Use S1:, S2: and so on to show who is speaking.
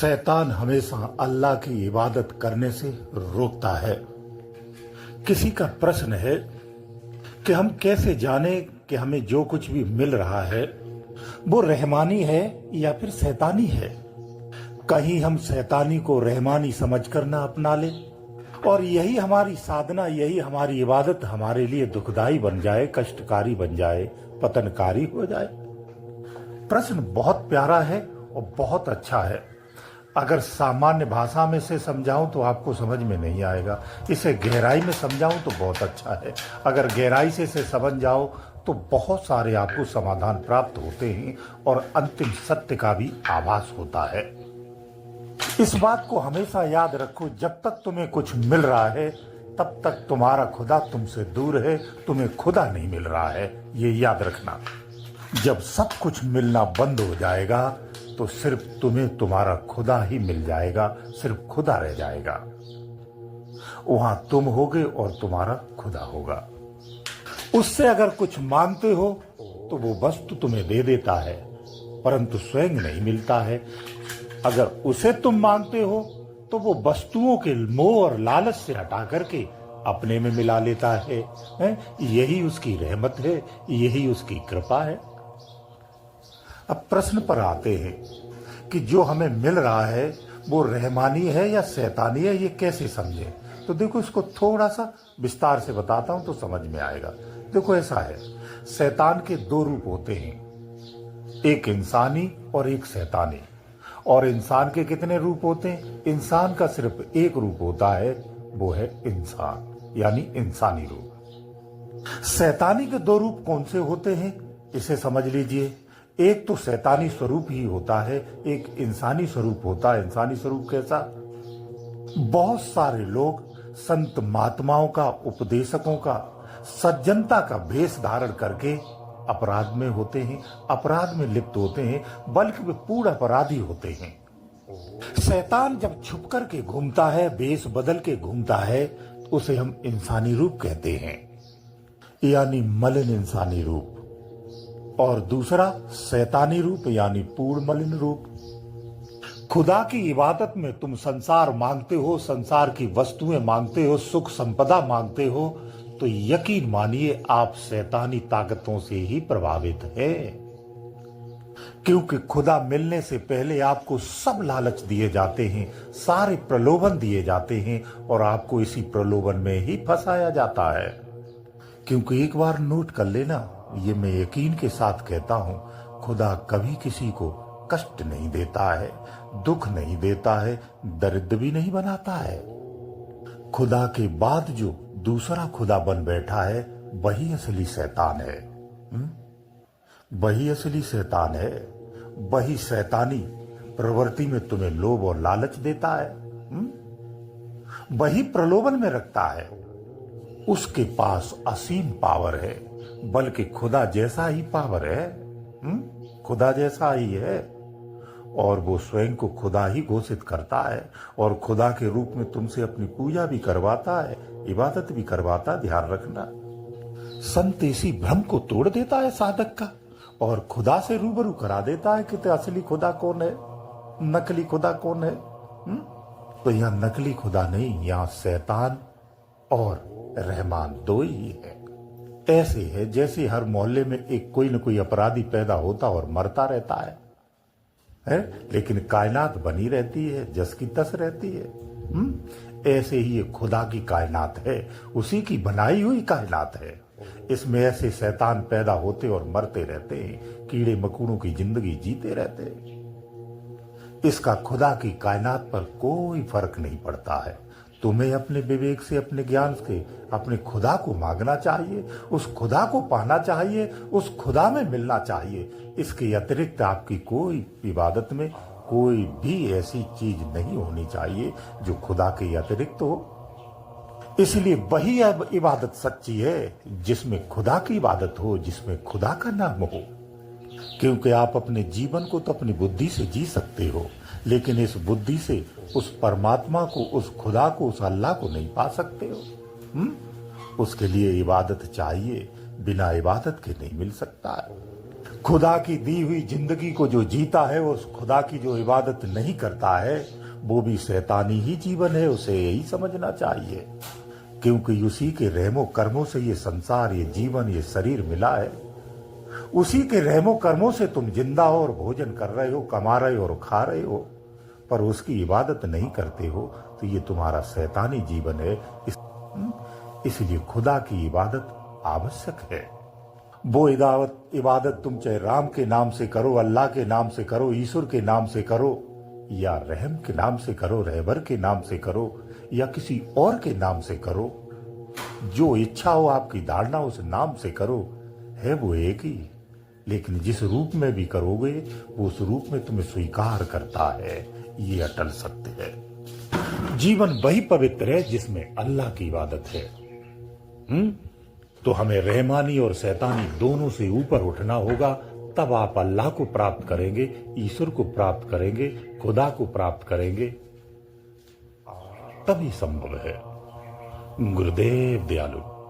S1: शैतान हमेशा अल्लाह की इबादत करने से रोकता है। किसी का प्रश्न है कि हम कैसे जाने कि हमें जो कुछ भी मिल रहा है वो रहमानी है या फिर शैतानी है। कहीं हम शैतानी को रहमानी समझकर ना अपना ले और यही हमारी साधना, यही हमारी इबादत हमारे लिए दुखदाई बन जाए, कष्टकारी बन जाए, पतनकारी हो जाए। प्रश्न बहुत प्यारा है और बहुत अच्छा है। अगर सामान्य भाषा में से समझाऊं तो आपको समझ में नहीं आएगा, इसे गहराई में समझाऊं तो बहुत अच्छा है। अगर गहराई से समझ जाओ तो बहुत सारे आपको समाधान प्राप्त होते हैं और अंतिम सत्य का भी आभास होता है। इस बात को हमेशा याद रखो, जब तक तुम्हें कुछ मिल रहा है तब तक तुम्हारा खुदा तुमसे दूर है, तुम्हें खुदा नहीं मिल रहा है, ये याद रखना। जब सब कुछ मिलना बंद हो जाएगा तो सिर्फ तुम्हें तुम्हारा खुदा ही मिल जाएगा, सिर्फ खुदा रह जाएगा। वहां तुम होगे और तुम्हारा खुदा होगा। उससे अगर कुछ मांगते हो तो वो वस्तु तुम्हें दे देता है, परंतु स्वयं नहीं मिलता है। अगर उसे तुम मांगते हो तो वो वस्तुओं के मोह और लालच से हटा करके अपने में मिला लेता है। यही उसकी रहमत है, यही उसकी कृपा है। अब प्रश्न पर आते हैं कि जो हमें मिल रहा है वो रहमानी है या शैतानी है, ये कैसे समझे। तो देखो, इसको थोड़ा सा विस्तार से बताता हूं तो समझ में आएगा। देखो, ऐसा है, शैतान के दो रूप होते हैं, एक इंसानी और एक शैतानी। और इंसान के कितने रूप होते हैं? इंसान का सिर्फ एक रूप होता है, वो है इंसान, यानी इंसानी रूप। शैतानी के दो रूप कौन से होते हैं, इसे समझ लीजिए। एक तो शैतानी स्वरूप ही होता है, एक इंसानी स्वरूप होता है। इंसानी स्वरूप कैसा? बहुत सारे लोग संत महात्माओं का, उपदेशकों का, सज्जनता का भेष धारण करके अपराध में होते हैं, अपराध में लिप्त होते हैं, बल्कि वे पूर्ण अपराधी होते हैं। शैतान जब छुप करके घूमता है, भेष बदल के घूमता है, उसे हम इंसानी रूप कहते हैं, यानी मलिन इंसानी रूप। और दूसरा शैतानी रूप, यानी पूर्ण मलिन रूप। खुदा की इबादत में तुम संसार मांगते हो, संसार की वस्तुएं मांगते हो, सुख संपदा मांगते हो, तो यकीन मानिए आप शैतानी ताकतों से ही प्रभावित है। क्योंकि खुदा मिलने से पहले आपको सब लालच दिए जाते हैं, सारे प्रलोभन दिए जाते हैं और आपको इसी प्रलोभन में ही फंसाया जाता है। क्योंकि एक बार नोट कर लेना, ये मैं यकीन के साथ कहता हूं, खुदा कभी किसी को कष्ट नहीं देता है, दुख नहीं देता है, दरिद्र भी नहीं बनाता है। खुदा के बाद जो दूसरा खुदा बन बैठा है वही असली शैतान है। वही असली शैतान है। वही शैतानी प्रवृत्ति में तुम्हें लोभ और लालच देता है, वही प्रलोभन में रखता है। उसके पास असीम पावर है, बल्कि खुदा जैसा ही पावर है, खुदा जैसा ही है। और वो स्वयं को खुदा ही घोषित करता है और खुदा के रूप में तुमसे अपनी पूजा भी करवाता है, इबादत भी करवाता। ध्यान रखना, संत इसी भ्रम को तोड़ देता है साधक का और खुदा से रूबरू करा देता है कि असली खुदा कौन है, नकली खुदा कौन है। तो यहाँ नकली खुदा नहीं, यहाँ शैतान और रहमान दो ही है। ऐसे है जैसे हर मोहल्ले में एक कोई न कोई अपराधी पैदा होता और मरता रहता है, लेकिन कायनात बनी रहती है, जस की तस रहती है। ऐसे ही ये खुदा की कायनात है, उसी की बनाई हुई कायनात है। इसमें ऐसे शैतान पैदा होते और मरते रहते हैं, कीड़े मकोड़ों की जिंदगी जीते रहते हैं। इसका खुदा की कायनात पर कोई फर्क नहीं पड़ता है। तुम्हें अपने विवेक से, अपने ज्ञान से अपने खुदा को मांगना चाहिए, उस खुदा को पाना चाहिए, उस खुदा में मिलना चाहिए। इसके अतिरिक्त आपकी कोई इबादत में कोई भी ऐसी चीज नहीं होनी चाहिए जो खुदा के अतिरिक्त हो। इसलिए वही इबादत सच्ची है जिसमें खुदा की इबादत हो, जिसमें खुदा का नाम हो। क्योंकि आप अपने जीवन को तो अपनी बुद्धि से जी सकते हो, लेकिन इस बुद्धि से उस परमात्मा को, उस खुदा को, उस अल्लाह को नहीं पा सकते हो। उसके लिए इबादत चाहिए, बिना इबादत के नहीं मिल सकता है। खुदा की दी हुई जिंदगी को जो जीता है, वो उस खुदा की जो इबादत नहीं करता है, वो भी शैतानी ही जीवन है। उसे यही समझना चाहिए, क्योंकि उसी के रहमो कर्मों से ये संसार, ये जीवन, ये शरीर मिला है। उसी के रहमो कर्मों से तुम जिंदा हो और भोजन कर रहे हो, कमा रहे हो और खा रहे हो, पर उसकी इबादत नहीं करते हो, तो ये तुम्हारा शैतानी जीवन है। इसलिए खुदा की इबादत आवश्यक है। वो इबादत तुम चाहे राम के नाम से करो, अल्लाह के नाम से करो, ईश्वर के नाम से करो, या रहम के नाम से करो, रहबर के नाम से करो, या किसी और के नाम से करो, जो इच्छा हो आपकी धारणा उस नाम से करो, है वो एक ही। लेकिन जिस रूप में भी करोगे, वो उस रूप में तुम्हें स्वीकार करता है। ये अटल सत्य है। जीवन वही पवित्र है जिसमें अल्लाह की इबादत है। तो हमें रहमानी और शैतानी दोनों से ऊपर उठना होगा, तब आप अल्लाह को प्राप्त करेंगे, ईश्वर को प्राप्त करेंगे, खुदा को प्राप्त करेंगे। तभी संभव है। गुरुदेव दयालु।